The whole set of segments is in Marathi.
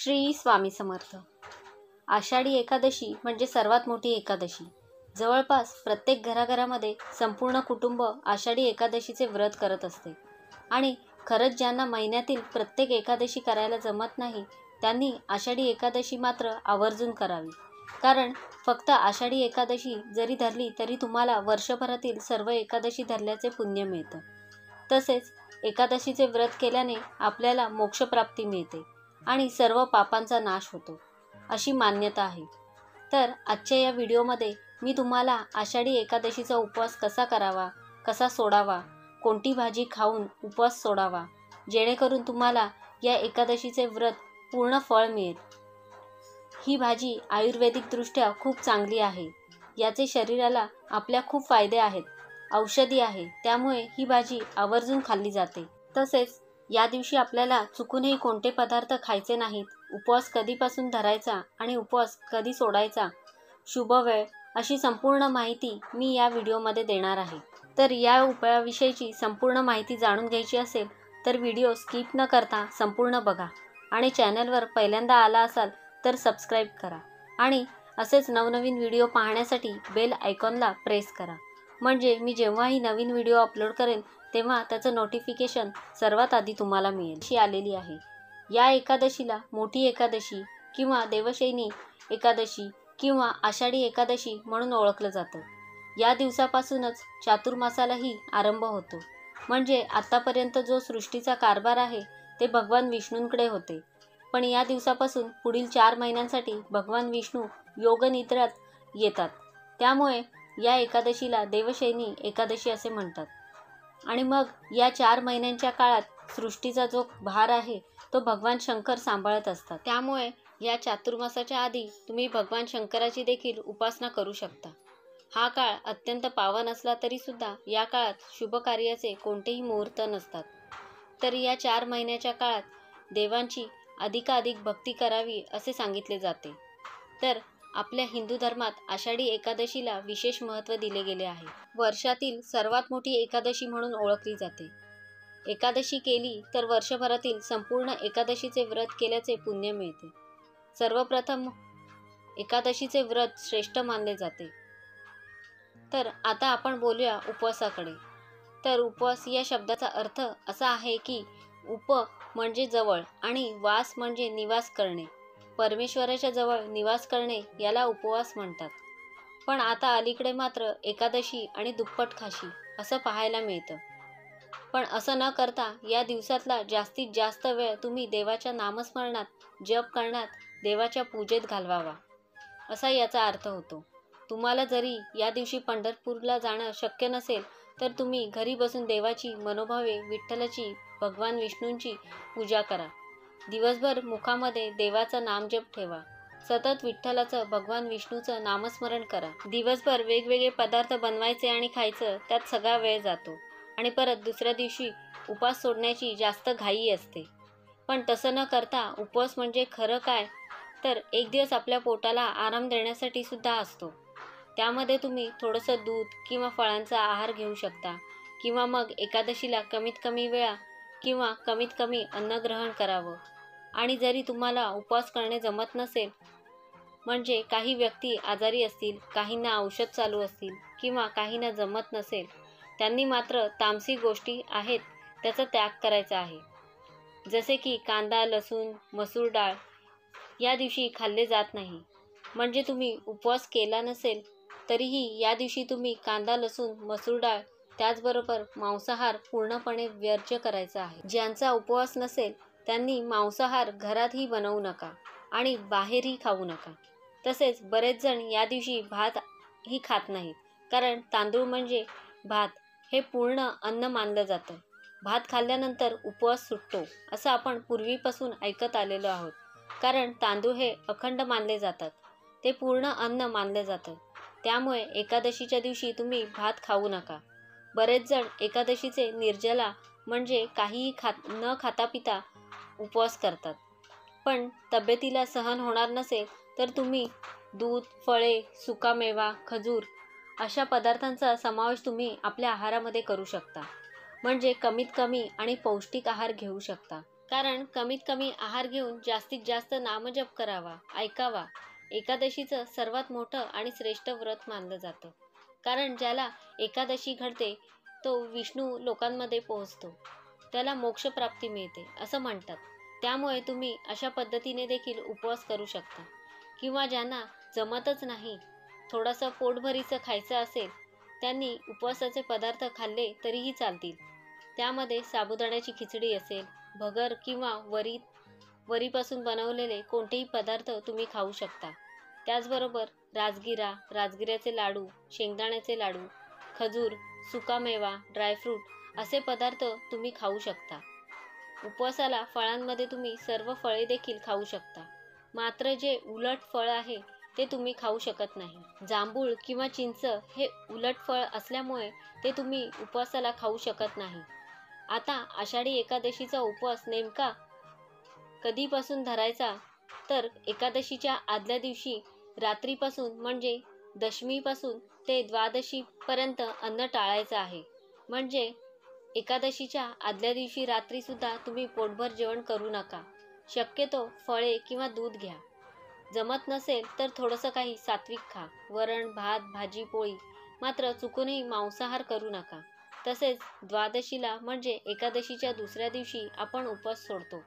श्री स्वामी समर्थ। आषाढी एकादशी म्हणजे सर्वात मोठी एकादशी। जवळपास प्रत्येक घराघरामध्ये संपूर्ण कुटुंब आषाढी एकादशीचे व्रत करत असते आणि खरंच ज्यांना महिन्यातील प्रत्येक एकादशी करायला जमत नाही त्यांनी आषाढी एकादशी मात्र आवर्जून करावी। कारण फक्त आषाढी एकादशी जरी धरली तरी तुम्हाला वर्षभरातील सर्व एकादशी धरल्याचे पुण्य मिळतं। तसेच एकादशीचे व्रत केल्याने आपल्याला मोक्षप्राप्ती मिळते आणि सर्व पापांचा नाश होतो अशी मान्यता आहे। तर आजच्या या व्हिडिओमध्ये मी तुम्हाला आषाढी एकादशीचा उपवास कसा करावा, कसा सोडावा, कोणती भाजी खाऊन उपवास सोडावा जेणेकरून तुम्हाला या एकादशीचे व्रत पूर्ण फळ मिळेल। ही भाजी आयुर्वेदिकदृष्ट्या खूप चांगली आहे। याचे शरीराला आपल्या खूप फायदे आहेत, औषधी आहे, त्यामुळे ही भाजी आवर्जून खाल्ली जाते। तसेच या दिवशी आपल्याला चुकूनही कोणते पदार्थ खायचे नाहीत। उपवास कधीपासून धरायचा आणि उपवास कधी सोडायचा, शुभ वेळ अशी संपूर्ण माहिती मी या व्हिडिओमध्ये देणार आहे। तर या उपायाविषयीची संपूर्ण माहिती जाणून घ्यायची असेल तर व्हिडिओ स्किप न करता संपूर्ण बघा आणि चॅनलवर पहिल्यांदा आला असाल तर सबस्क्राईब करा आणि असेच नवनवीन व्हिडिओ पाहण्यासाठी बेल आयकॉनला प्रेस करा, म्हणजे मी जेव्हाही नवीन व्हिडिओ अपलोड करेन तेव्हा त्याचं नोटिफिकेशन सर्वात आधी तुम्हाला मिळेल। अशी आलेली आहे। या एकादशीला मोठी एकादशी किंवा देवशयनी एकादशी किंवा आषाढी एकादशी म्हणून ओळखलं जातं। या दिवसापासूनच चातुर्मासालाही आरंभ होतो, म्हणजे आतापर्यंत जो सृष्टीचा कारभार आहे ते भगवान विष्णूंकडे होते, पण या दिवसापासून पुढील 4 महिन्यांसाठी भगवान विष्णू योगनिद्रात येतात। त्यामुळे या एकादशीला देवशयनी एकादशी असे म्हणतात। आणि मग या 4 महिन्यांच्या काळात सृष्टीचा जो भार आहे तो भगवान शंकर सांभाळत असतात। त्यामुळे या चातुर्मासाच्या आधी तुम्ही भगवान शंकराची देखील उपासना करू शकता। हा काळ अत्यंत पावन असला तरी सुद्धा या काळात शुभ कार्याचे कोणतेही मुहूर्त नसतात। तर या 4 महिन्याच्या काळात देवांची अधिकाधिक भक्ती करावी असे सांगितले जाते। तर आपल्या हिंदू धर्मात आषाढी एकादशीला विशेष महत्त्व दिले गेले आहे। वर्षातील सर्वात मोठी एकादशी म्हणून ओळखली जाते। एकादशी केली तर वर्षभरातील संपूर्ण एकादशीचे व्रत केल्याचे पुण्य मिळते। सर्वप्रथम एकादशीचे व्रत श्रेष्ठ मानले जाते। तर आता आपण बोलूया उपवासाकडे। तर उपवास या शब्दाचा अर्थ असा आहे की उप म्हणजे जवळ आणि वास म्हणजे निवास करणे, परमेश्वराच्या जवळ निवास करणे याला उपवास म्हणतात। पण आता अलीकडे मात्र एकादशी आणि दुप्पट खाशी असं पाहायला मिळतं। पण असं न करता या दिवसातला जास्तीत जास्त वेळ तुम्ही देवाच्या नामस्मरणात, जप करण्यात, देवाच्या पूजेत घालवावा असा याचा अर्थ होतो। तुम्हाला जरी या दिवशी पंढरपूरला जाणं शक्य नसेल तर तुम्ही घरी बसून देवाची मनोभावे विठ्ठलाची, भगवान विष्णूंची पूजा करा। दिवसभर मुखामध्ये देवाचं नामजप ठेवा, सतत विठ्ठलाचं, भगवान विष्णूचं नामस्मरण करा। दिवसभर वेगवेगळे पदार्थ बनवायचे आणि खायचं, त्यात सगळा वेळ जातो आणि परत दुसऱ्या दिवशी उपवास सोडण्याची जास्त घाई असते। पण तसं न करता उपवास म्हणजे खरं काय तर एक दिवस आपल्या पोटाला आराम देण्यासाठी सुद्धा असतो। त्यामध्ये तुम्ही थोडंसं दूध किंवा फळांचा आहार घेऊ शकता किंवा मग एकादशीला कमीत कमी वेळा किंवा कमीत कमी अन्न ग्रहण करावं। आणि जरी तुम्हाला उपवास करणे जमत नसेल, म्हणजे काही व्यक्ती आजारी असतील, काहींना औषध चालू असतील किंवा काहींना जमत नसेल, त्यांनी मात्र तामसी गोष्टी आहेत त्याचा त्याग करायचा आहे। जसे की कांदा, लसूण, मसूर डाळ या दिवशी खाल्ले जात नाही। म्हणजे तुम्ही उपवास केला नसेल तरीही या दिवशी तुम्ही कांदा, लसूण, मसूर डाळ त्याचबरोबर मांसाहार पूर्णपणे वर्ज्य करायचा आहे। ज्यांचा उपवास नसेल त्यांनी मांसाहार घरातही बनवू नका आणि बाहेरही खाऊ नका। तसेच बरेच जण या दिवशी भात ही खात नाहीत, कारण तांदूळ म्हणजे भात हे पूर्ण अन्न मानलं जातं। भात खाल्ल्यानंतर उपवास सुटतो असं आपण पूर्वीपासून ऐकत आलेलो आहोत, कारण तांदूळ हे अखंड मानले जातात, ते पूर्ण अन्न मानलं जातं। त्यामुळे एकादशीच्या दिवशी तुम्ही भात खाऊ नका। बरेच जण एकादशीचे निर्जला म्हणजे काहीही न खाता पिता उपवास करतात। पण तब्येतीला सहन होणार नसेल तर तुम्ही दूध, फळे, सुकामेवा, खजूर अशा पदार्थांचा समावेश तुम्ही आपल्या आहारामध्ये करू शकता, म्हणजे कमीत कमी आणि पौष्टिक आहार घेऊ शकता। कारण कमीत कमी आहार घेऊन जास्तीत जास्त नामजप करावा, ऐकावा. एकादशीचं सर्वात मोठं आणि श्रेष्ठ व्रत मानलं जातं. कारण ज्याला एकादशी घडते तो विष्णू लोकांमध्ये पोहोचतो, त्याला मोक्षप्राप्ती मिळते असं म्हणतात. त्यामुळे तुम्ही अशा पद्धतीने देखील उपवास करू शकता. किंवा ज्यांना जमतच नाही, थोडंसं पोटभरीचं खायचं असेल, त्यांनी उपवासाचे पदार्थ खाल्ले तरीही चालतील. त्यामध्ये साबुदाण्याची खिचडी असेल, भगर किंवा वरीपासून बनवलेले कोणतेही पदार्थ तुम्ही खाऊ शकता. त्याचबरोबर राजगिऱ्याचे लाडू, शेंगदाण्याचे लाडू, खजूर, सुकामेवा, ड्रायफ्रूट असे पदार्थ तुम्ही खाऊ शकता. उपवासाला फळांमध्ये तुम्ही सर्व फळे देखील खाऊ शकता. मात्र जे उलट फळ आहे ते तुम्ही खाऊ शकत नाही. जांभूळ किंवा चिंच हे उलट फळ असल्यामुळे ते तुम्ही उपवासाला खाऊ शकत नाही. आता आषाढी एकादशीचा उपवास नेमका कधीपासून धरायचा, तर एकादशीच्या आदल्या दिवशी रात्रीपासून म्हणजे दशमीपासून ते द्वादशीपर्यंत अन्न टाळायचं आहे. म्हणजे एकादशीच्या आदल्या दिवशी रात्रीसुद्धा तुम्ही पोटभर जेवण करू नका. शक्यतो फळे किंवा दूध घ्या. जमत नसेल तर थोडंसं काही सात्विक खा, वरण, भात, भाजी, पोळी. मात्र चुकूनही मांसाहार करू नका. तसेच द्वादशीला म्हणजे एकादशीच्या दुसऱ्या दिवशी आपण उपवास सोडतो,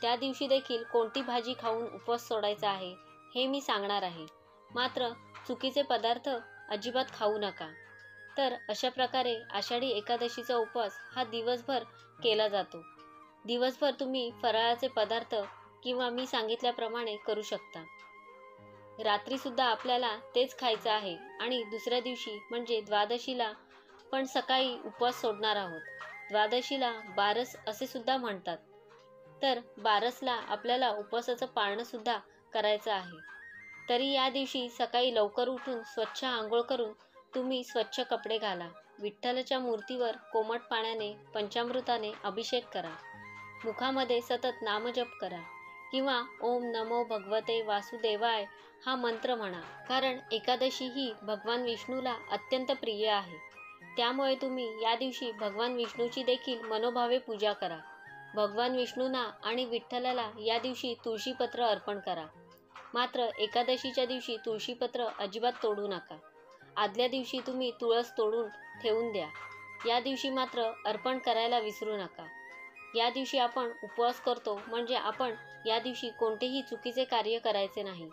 त्या दिवशी देखील कोणती भाजी खाऊन उपवास सोडायचा आहे हे मी सांगणार आहे. मात्र चुकीचे पदार्थ अजिबात खाऊ नका. तर अशा प्रकारे आषाढी एकादशीचा उपवास हा दिवसभर केला जातो. दिवसभर तुम्ही फराळाचे पदार्थ किंवा मी सांगितल्याप्रमाणे करू शकता. रात्रीसुद्धा आपल्याला तेच खायचं आहे आणि दुसऱ्या दिवशी म्हणजे द्वादशीला पण सकाळी उपवास सोडणार आहोत. द्वादशीला बारस असे सुद्धा म्हणतात. तर बारसला आपल्याला उपवासाचं पाळणं सुद्धा करायचं आहे. तरी या दिवशी सकाळी लवकर उठून स्वच्छ आंघोळ करून तुम्ही स्वच्छ कपडे घाला. विठ्ठलाच्या मूर्तीवर कोमट पाण्याने, पंचामृताने अभिषेक करा. मुखामध्ये सतत नामजप करा किंवा ओम नमो भगवते वासुदेवाय हा मंत्र म्हणा. कारण एकादशी ही भगवान विष्णूला अत्यंत प्रिय आहे. त्यामुळे तुम्ही या दिवशी भगवान विष्णूची देखील मनोभावे पूजा करा. भगवान विष्णूंना आणि विठ्ठलाला या दिवशी तुळशीपत्र अर्पण करा. मात्र एकादशीच्या दिवशी तुळशीपत्र अजिबात तोडू नका. आदल्या दिवशी तुम्ही तुळस तोडून ठेवून द्या. या दिवशी मात्र अर्पण करायला विसरू नका. या दिवशी आपण उपवास करतो म्हणजे आपण या दिवशी कोणतेही चुकीचे कार्य करायचे नाही.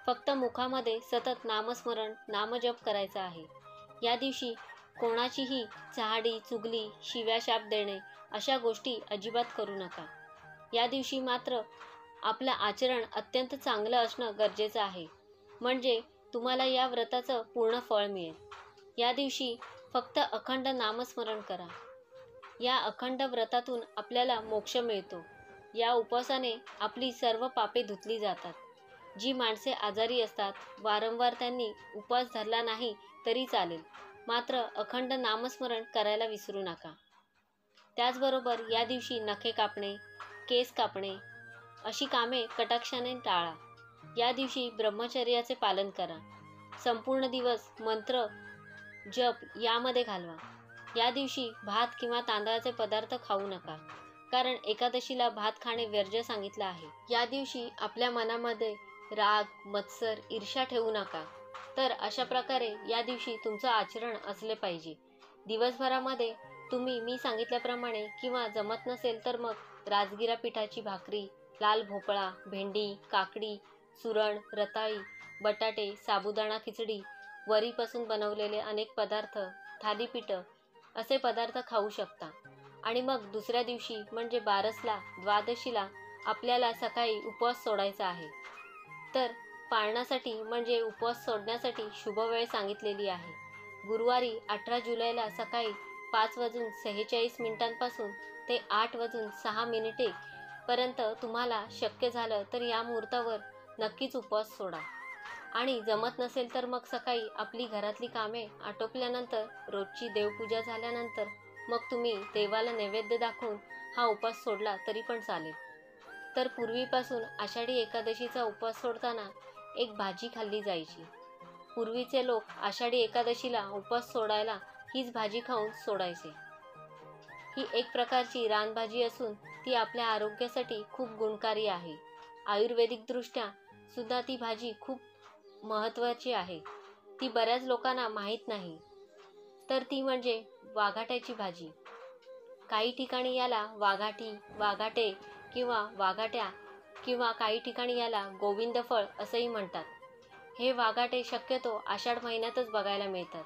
फक्त मुखामध्ये सतत नामस्मरण, नामजप करायचा आहे. या दिवशी कोणाचीही चहाडी, चुगली, शिव्याशाप देणे अशा गोष्टी अजिबात करू नका. या दिवशी मात्र आपलं आचरण अत्यंत चांगलं असणं गरजेचं आहे. म्हणजे तुम्हाला या व्रताचं पूर्ण फळ मिळेल. या दिवशी फक्त अखंड नामस्मरण करा. या अखंड व्रतातून आपल्याला मोक्ष मिळतो. या उपवासाने आपली सर्व पापे धुतली जातात. जी माणसे आजारी असतात, वारंवार त्यांनी उपवास धरला नाही तरी चालेल, मात्र अखंड नामस्मरण करायला विसरू नका. त्याचबरोबर या दिवशी नखे कापणे, केस कापणे अशी कामे कटाक्षाने टाळा. या दिवशी ब्रह्मचर्याचे पालन करा. संपूर्ण दिवस मंत्र जप यामध्ये घालवा. या दिवशी भात किंवा तांदळाचे पदार्थ खाऊ नका. कारण एकादशीला भात खाणे वर्ज्य सांगितलं आहे. या दिवशी आपल्या मनामध्ये राग, मत्सर, ईर्ष्या ठेवू नका. तर अशा प्रकारे या दिवशी तुमचं आचरण असले पाहिजे. दिवसभरामध्ये तुम्ही मी सांगितल्याप्रमाणे किंवा जमत नसेल तर मग राजगिरा पिठाची भाकरी, लाल भोपळा, भेंडी, काकडी, सुरण, रताळी, बटाटे, साबुदाणा खिचडी, वरीपासून बनवलेले अनेक पदार्थ, थालीपीठं असे पदार्थ खाऊ शकता. आणि मग दुसऱ्या दिवशी म्हणजे बारसला, द्वादशीला आपल्याला सकाळी उपवास सोडायचा आहे. तर पाळण्यासाठी म्हणजे उपवास सोडण्यासाठी शुभवेळ सांगितलेली आहे. गुरुवारी 18 जुलैला सकाळी 5:46 ते 8:06 पर्यंत तुम्हाला शक्य झालं तर या मुहूर्तावर नक्कीच उपवास सोडा. आणि जमत नसेल तर मग सकाळी आपली घरातली कामे आटोपल्यानंतर, रोजची देवपूजा झाल्यानंतर मग तुम्ही देवाला नैवेद्य दाखवून हा उपवास सोडला तरी पण चालेल. तर पूर्वीपासून आषाढी एकादशीचा उपवास सोडताना एक भाजी खाल्ली जायची. पूर्वीचे लोक आषाढी एकादशीला उपवास सोडायला हीच भाजी खाऊन सोडायचे. ही एक प्रकारची रानभाजी असून ती आपल्या आरोग्यासाठी खूप गुणकारी आहे. आयुर्वेदिकदृष्ट्या सुद्धा ती भाजी खूप महत्त्वाची आहे. ती बऱ्याच लोकांना माहीत नाही. तर ती म्हणजे वाघाट्याची भाजी. काही ठिकाणी याला वाघाटी, वाघाटे किंवा वाघाट्या किंवा काही ठिकाणी याला गोविंद फळ असंही म्हणतात. हे वाघाटे शक्यतो आषाढ महिन्यातच बघायला मिळतात.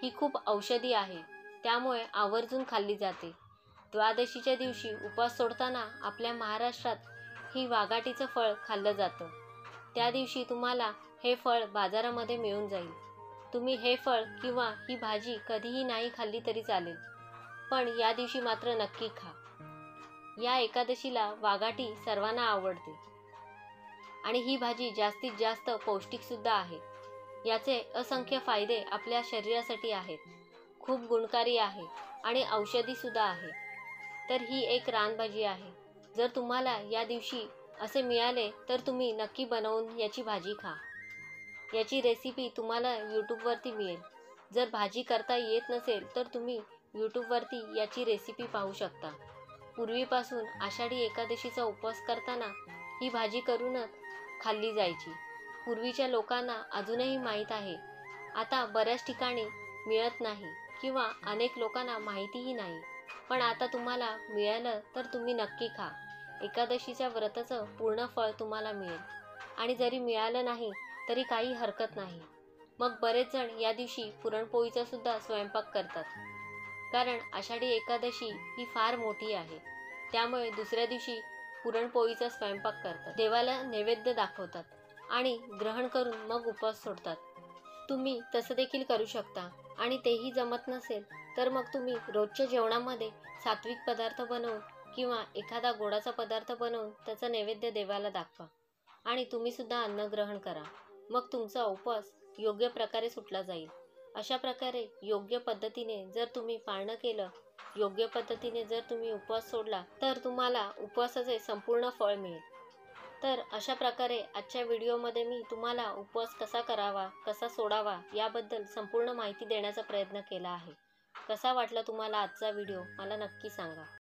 ही खूप औषधी आहे, त्यामुळे आवर्जून खाल्ली जाते. द्वादशीच्या दिवशी उपवास सोडताना आपल्या महाराष्ट्रात ही वाघाटीचं फळ खाल्लं जातं. त्या दिवशी तुम्हाला हे फळ बाजारामध्ये मिळून जाईल. तुम्ही हे फळ किंवा ही भाजी कधीही नाही खाल्ली तरी चालेल, पण या दिवशी मात्र नक्की खा. या एकादशीला वाघाटी सर्वांना आवडते आणि ही भाजी जास्तीत जास्त पौष्टिकसुद्धा आहे. याचे असंख्य फायदे आपल्या शरीरासाठी आहेत. खूप गुणकारी आहे आणि औषधीसुद्धा आहे. तर ही एक रानभाजी आहे. जर तुम्हाला या दिवशी असे मिळाले तर तुम्ही नक्की बनवून याची भाजी खा. याची रेसिपी तुम्हाला यूट्यूबवरती मिळेल. जर भाजी करता येत नसेल तर तुम्ही यूट्यूबवरती याची रेसिपी पाहू शकता. पूर्वीपासून आषाढी एकादशीचा उपवास करताना ही भाजी करूनच खाल्ली जायची. पूर्वीच्या लोकांना अजूनही माहीत आहे. आता बऱ्याच ठिकाणी मिळत नाही किंवा अनेक लोकांना माहितीही नाही. पण आता तुम्हाला मिळालं तर तुम्ही नक्की खा. एकादशीच्या व्रताचं पूर्ण फळ तुम्हाला मिळेल. आणि जरी मिळालं नाही तरी काही हरकत नाही. मग बरेच जण या दिवशी पुरणपोळीचा सुद्धा स्वयंपाक करतात. कारण आषाढी एकादशी ही फार मोठी आहे. त्यामुळे दुसऱ्या दिवशी पुरणपोळीचा स्वयंपाक करतात. देवाला नैवेद्य दाखवतात आणि ग्रहण करून मग उपवास सोडतात. तुम्ही तसं देखील करू शकता. आणि तेही जमत नसेल तर मग तुम्ही रोजच्या जेवणामध्ये सात्विक पदार्थ बनवून किंवा एखादा गोडाचा पदार्थ बनवून त्याचा नैवेद्य देवाला दाखवा आणि तुम्ही सुद्धा अन्न ग्रहण करा. मग तुमचा उपवास योग्य प्रकारे सुटला जाईल. अशा प्रकारे योग्य पद्धतीने जर तुम्ही पाळणं केलं, योग्य पद्धतीने जर तुम्ही उपवास सोडला तर तुम्हाला उपवासाचे संपूर्ण फळ मिळेल. तर अशा प्रकारे आजच्या व्हिडिओमध्ये मी तुम्हाला उपवास कसा करावा, कसा सोडावा याबद्दल संपूर्ण माहिती देण्याचा प्रयत्न केला आहे. कसा वाटला तुम्हाला आजचा व्हिडिओ मला नक्की सांगा.